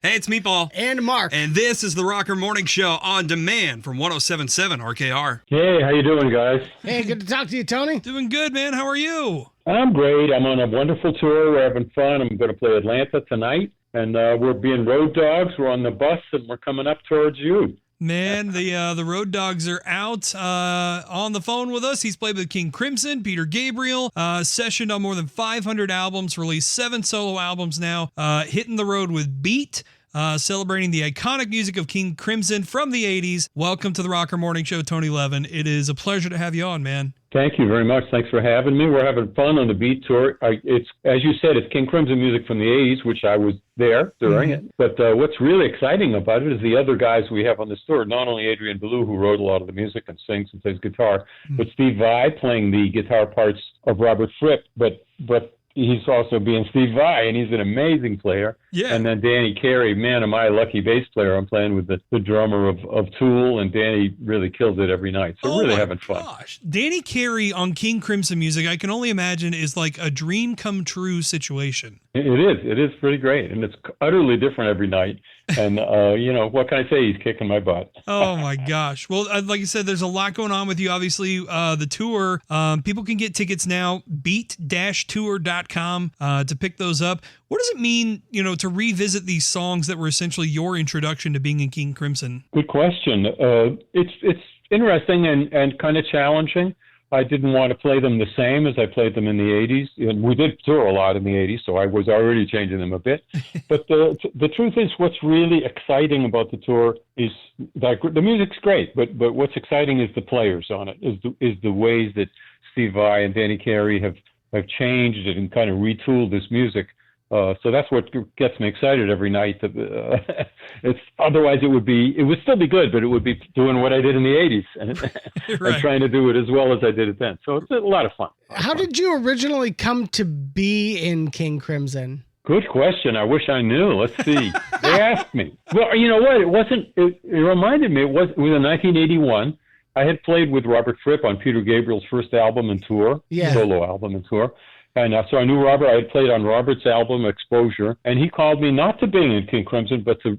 Hey, it's Meatball. And Mark. And this is the Rocker Morning Show on demand from 107.7 RKR. Hey, how you doing, guys? Hey, good to talk to you, Tony. Doing good, man. How are you? I'm great. I'm on a wonderful tour. We're having fun. I'm going to play Atlanta tonight, and we're being road dogs. We're on the bus, and we're coming up towards you. Man, the Road Dogs are out on the phone with us. He's played with King Crimson, Peter Gabriel, sessioned on more than 500 albums, released 7 solo albums now, hitting the road with Beat, celebrating the iconic music of King Crimson from the 80s. Welcome to the Rocker Morning Show, Tony Levin. It is a pleasure to have you on, man. Thank you very much. Thanks for having me. We're having fun on the Beat tour. It's, as you said, it's King Crimson music from the 80s, which I was there during it. But what's really exciting about it is the other guys we have on this tour, not only Adrian Belew, who wrote a lot of the music and sings and plays guitar, but Steve Vai playing the guitar parts of Robert Fripp, but he's also being Steve Vai, and he's an amazing player. Yeah. And then Danny Carey, man, am I a lucky bass player. I'm playing with the drummer of Tool, and Danny really kills it every night. So really having fun. Gosh. Danny Carey on King Crimson music, I can only imagine, is like a dream come true situation. It is. It is pretty great, and it's utterly different every night. And, what can I say? He's kicking my butt. Oh, my gosh. Well, like you said, there's a lot going on with you. Obviously, the tour, people can get tickets now, beat-tour.com to pick those up. What does it mean, to revisit these songs that were essentially your introduction to being in King Crimson? Good question. It's interesting and kind of challenging. I didn't want to play them the same as I played them in the 80s. And we did tour a lot in the 80s, so I was already changing them a bit. But the truth is, what's really exciting about the tour is that the music's great, but what's exciting is the players on it, is the ways that Steve Vai and Danny Carey have changed it and kind of retooled this music. So that's what gets me excited every night. Otherwise it would still be good, but it would be doing what I did in the 80s and, Right. and trying to do it as well as I did it then. So it's a lot of fun. How did you originally come to be in King Crimson? Good question. I wish I knew. Let's see. They asked me. Well, you know what? It reminded me, it was in 1981. I had played with Robert Fripp on Peter Gabriel's first album and tour, solo album and tour. And so I knew Robert. I had played on Robert's album, Exposure, and he called me not to be in King Crimson, but to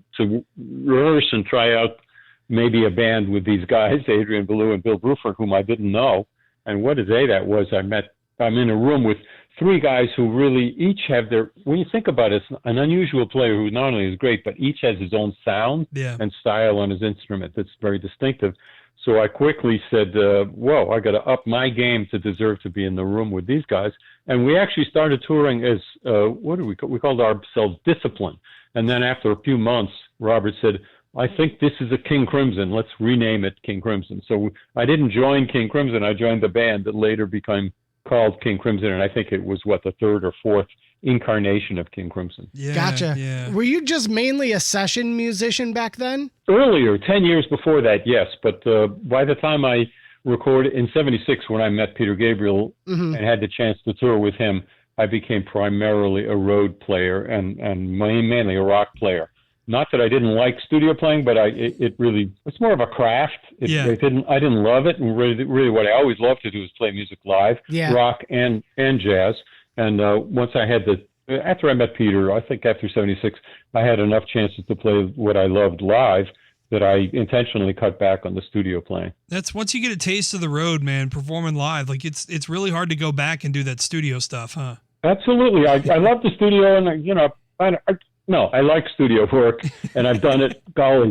rehearse and try out maybe a band with these guys, Adrian Belew and Bill Bruford, whom I didn't know. And what a day that was. I'm in a room with 3 guys who really each have when you think about it, it's an unusual player who not only is great, but each has his own sound and style on his instrument that's very distinctive. So I quickly said, whoa, I got to up my game to deserve to be in the room with these guys. And we actually started touring as, we called ourselves Discipline. And then after a few months, Robert said, I think this is a King Crimson. Let's rename it King Crimson. So I didn't join King Crimson. I joined the band that later became called King Crimson. And I think it was, the 3rd or 4th incarnation of King Crimson. Yeah, Gotcha. Yeah. Were you just mainly a session musician back then? Earlier, 10 years before that, yes. But by the time I recorded in 76, when I met Peter Gabriel and had the chance to tour with him, I became primarily a road player and mainly a rock player. Not that I didn't like studio playing, but it's more of a craft. I didn't love it. And really what I always loved to do is play music live, rock and jazz. And once I had after I met Peter, I think after 76, I had enough chances to play what I loved live that I intentionally cut back on the studio playing. That's once you get a taste of the road, man, performing live, like it's really hard to go back and do that studio stuff, huh? Absolutely. I love the studio, and I like studio work, and I've done it,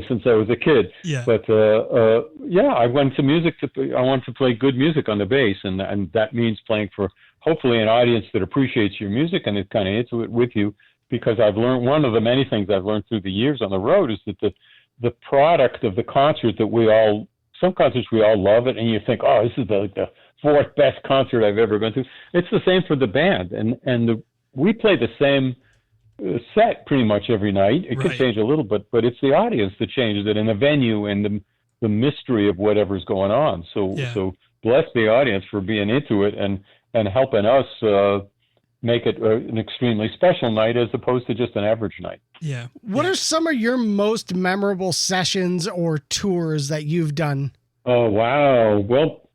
since I was a kid. Yeah. But I went to music. I wanted to play good music on the bass, and that means playing for hopefully an audience that appreciates your music and is kind of into it with you. Because I've learned, one of the many things I've learned through the years on the road is that the product of the concert that some concerts we all love it, and you think, oh, this is the 4th best concert I've ever been to. It's the same for the band, and we play the same set pretty much every night. It could change a little bit, but it's the audience that changes it, and the venue and the mystery of whatever's going on. So bless the audience for being into it and helping us make it an extremely special night as opposed to just an average night. Yeah. What are some of your most memorable sessions or tours that you've done? Oh, wow. Well,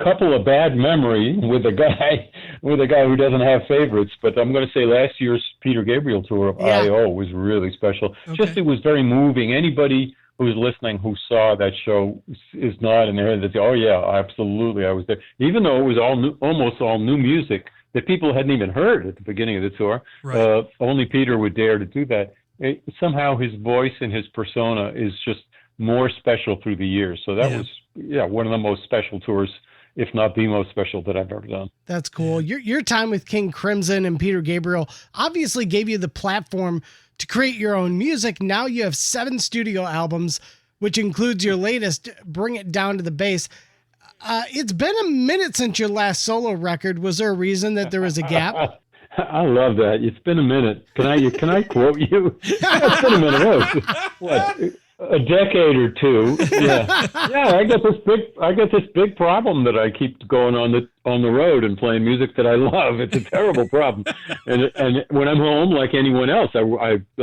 couple of bad memory with a guy who doesn't have favorites, but I'm going to say last year's Peter Gabriel tour of I.O. was really special. Okay. Just it was very moving. Anybody who's listening who saw that show is nodding their head and say, "Oh yeah, absolutely, I was there." Even though it was almost all new music that people hadn't even heard at the beginning of the tour. Right. Only Peter would dare to do that. Somehow his voice and his persona is just more special through the years. So that was one of the most special tours, if not the most special that I've ever done. That's cool. Your time with King Crimson and Peter Gabriel obviously gave you the platform to create your own music. Now you have 7 studio albums, which includes your latest, Bring It Down to the Bass. It's been a minute since your last solo record. Was there a reason that there was a gap? I love that. It's been a minute. Can I quote you? It's been a minute. What? A decade or two. Yeah. I got this big problem that I keep going on the road and playing music that I love. It's a terrible problem. And when I'm home, like anyone else,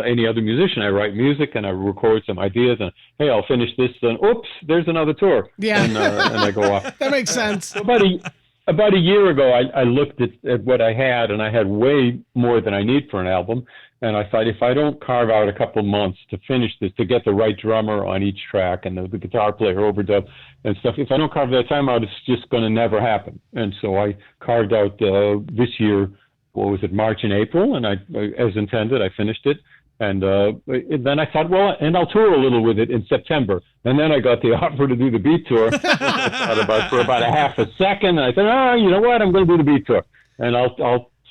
any other musician, I write music and I record some ideas and hey, I'll finish this. And oops, there's another tour. Yeah. And I go off. That makes sense. About a year ago, I looked at what I had, and I had way more than I need for an album. And I thought, if I don't carve out a couple months to finish this, to get the right drummer on each track and the guitar player overdub and stuff, if I don't carve that time out, it's just going to never happen. And so I carved out this year, March and April, and as intended, I finished it. And then I thought, well, and I'll tour a little with it in September. And then I got the offer to do the Beat Tour for about a half a second. And I thought, you know what? I'm going to do the Beat Tour. And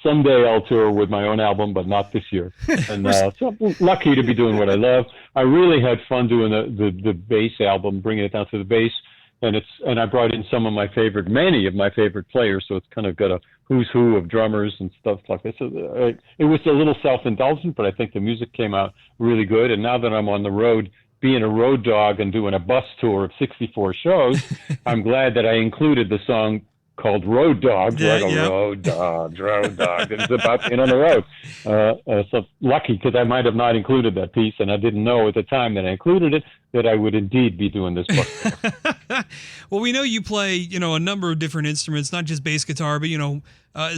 someday I'll tour with my own album, but not this year. And so I'm lucky to be doing what I love. I really had fun doing the bass album, bringing it down to the bass. And I brought in many of my favorite players. So it's kind of got a who's who of drummers and stuff like this. So, it was a little self-indulgent, but I think the music came out really good. And now that I'm on the road, being a road dog and doing a bus tour of 64 shows, I'm glad that I included the song called Road Dog. Road Dog. It's about being on the road. So lucky, because I might have not included that piece, and I didn't know at the time that I included it that I would indeed be doing this book. Well, we know you play, a number of different instruments, not just bass guitar, but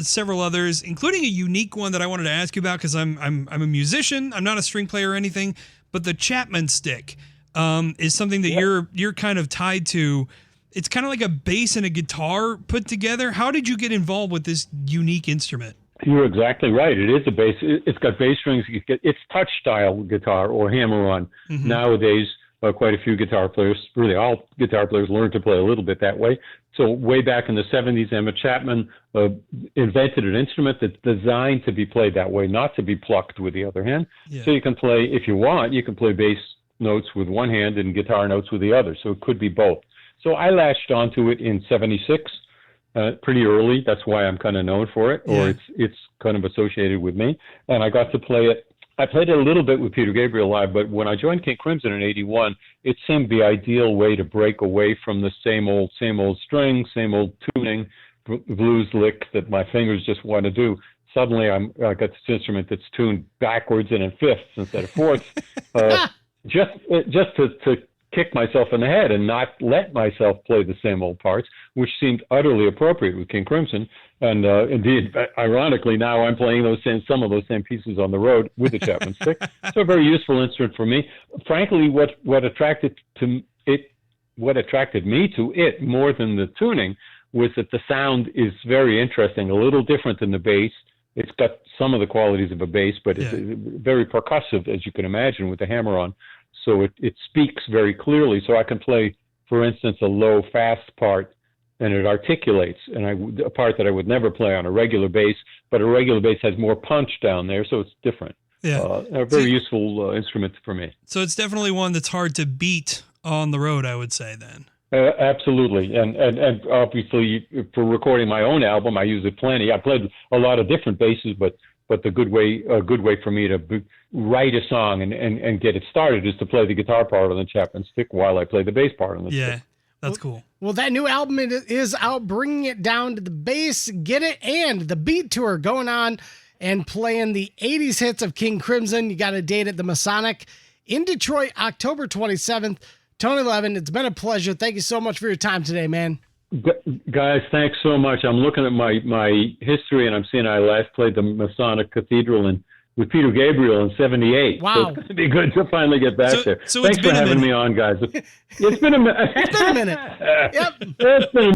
several others, including a unique one that I wanted to ask you about because I'm a musician. I'm not a string player or anything, but the Chapman stick is something that you're kind of tied to. It's kind of like a bass and a guitar put together. How did you get involved with this unique instrument? You're exactly right. It is a bass. It's got bass strings. It's touch style guitar or hammer-on. Mm-hmm. Nowadays, quite a few guitar players, really all guitar players, learn to play a little bit that way. So way back in the 70s, Emmett Chapman invented an instrument that's designed to be played that way, not to be plucked with the other hand. Yeah. So you can play, if you want, you can play bass notes with one hand and guitar notes with the other. So it could be both. So I latched onto it in 76, pretty early. That's why I'm kind of known for it, or it's kind of associated with me. And I got to play it. I played it a little bit with Peter Gabriel live, but when I joined King Crimson in 81, it seemed the ideal way to break away from the same old string, same old tuning, blues lick that my fingers just want to do. Suddenly I got this instrument that's tuned backwards and in fifths instead of fourths, just to kick myself in the head and not let myself play the same old parts, which seemed utterly appropriate with King Crimson. And indeed, ironically, now I'm playing some of those same pieces on the road with the Chapman stick. So a very useful instrument for me. Frankly, what attracted me to it more than the tuning was that the sound is very interesting, a little different than the bass. It's got some of the qualities of a bass, but it's very percussive, as you can imagine, with the hammer on. So it speaks very clearly. So I can play, for instance, a low, fast part, and it articulates, and a part that I would never play on a regular bass, but a regular bass has more punch down there, so it's different. Yeah, a very useful instrument for me. So it's definitely one that's hard to beat on the road, I would say, then. Absolutely, and obviously for recording my own album, I use it plenty. I played a lot of different basses, but a good way for me to write a song and get it started is to play the guitar part on the Chapman stick while I play the bass part on the stick. Yeah, that's cool. Well, that new album is out, Bringing It Down to the Bass. Get it, and the Beat Tour going on and playing the 80s hits of King Crimson. You got a date at the Masonic in Detroit, October 27th. Tony Levin, it's been a pleasure. Thank you so much for your time today, man. Guys, thanks so much. I'm looking at my history, and I'm seeing I last played the Masonic Cathedral with Peter Gabriel in '78. Wow. So it's going to be good to finally get back there. So Thanks for having me on, guys. It's been a minute. It's been a minute. Yep. It's been